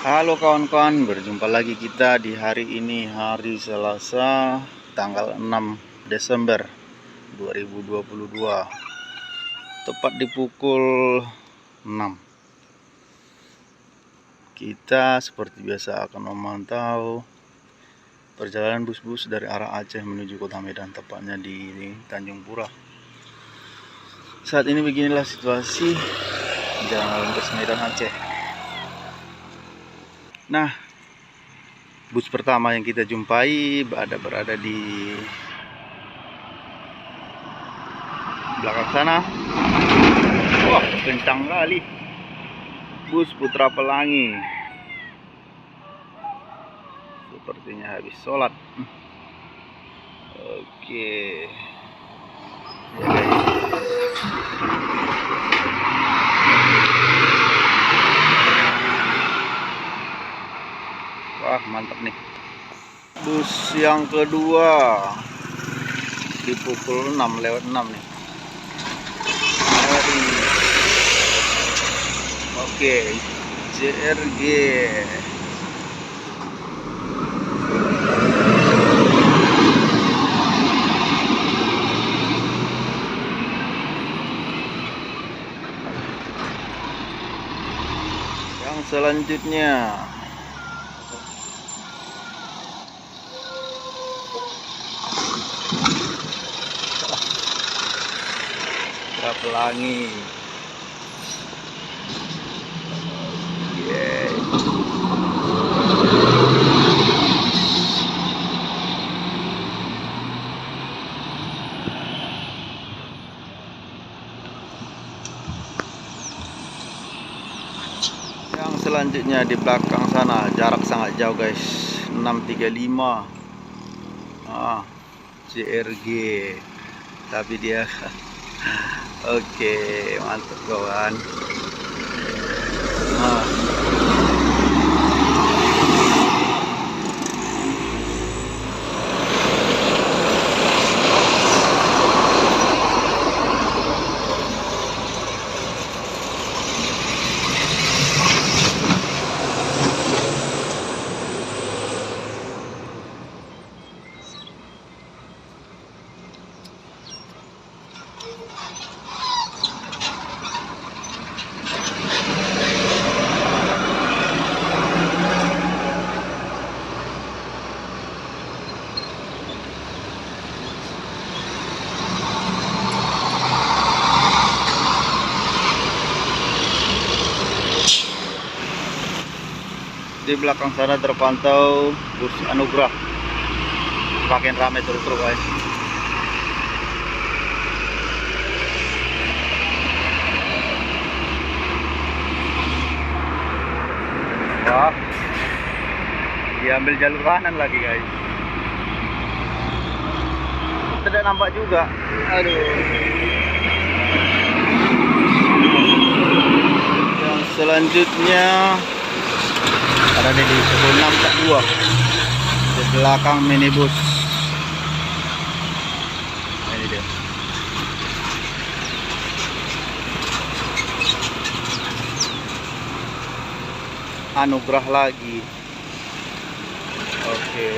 Halo kawan-kawan, berjumpa lagi kita di hari ini, hari Selasa, tanggal 6 Desember 2022, tepat di pukul 6. Kita seperti biasa akan memantau perjalanan bus-bus dari arah Aceh menuju Kota Medan, tepatnya di Tanjung Pura. Saat ini beginilah situasi jalan bus Medan Aceh. Nah, bus pertama yang kita jumpai berada di belakang sana. Wah, kencang kali. Bus Putra Pelangi. Sepertinya habis sholat. Oke. Ya, wah, mantap nih. Bus yang kedua di pukul 6:06 nih. Oke, JRG. Yang selanjutnya Putra Pelangi. Yang selanjutnya di belakang sana, jarak sangat jauh guys, 635. JRG, tapi dia oke, mantap kawan. Di belakang sana terpantau bus Anugrah, makin ramai terus guys. Wah, diambil jalur kanan lagi guys. Tidak nampak juga. Aduh. Yang selanjutnya ada di pukul 6:42 di belakang minibus. Ini dia. Anugrah lagi. Oke.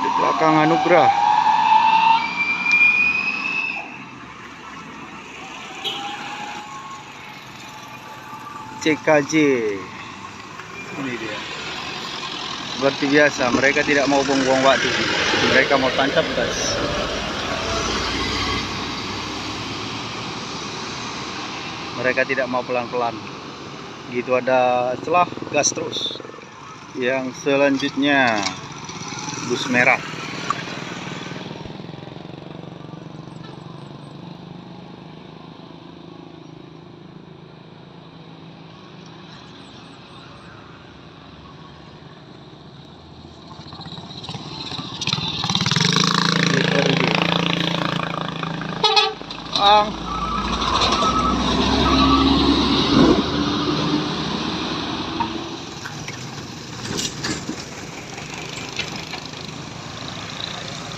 Di belakang Anugrah. CKJ. Ini dia. Seperti biasa, mereka tidak mau buang-buang waktu. Mereka mau tancap gas. Mereka tidak mau pelan-pelan. Gitu ada celah, gas terus. Yang selanjutnya bus merah.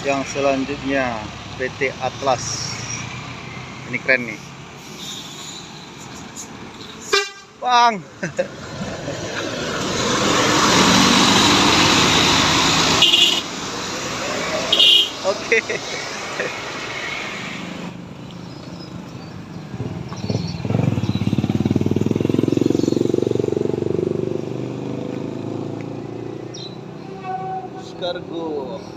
Yang selanjutnya PT Atlas. Ini keren nih, Bang. Oke. Kargo.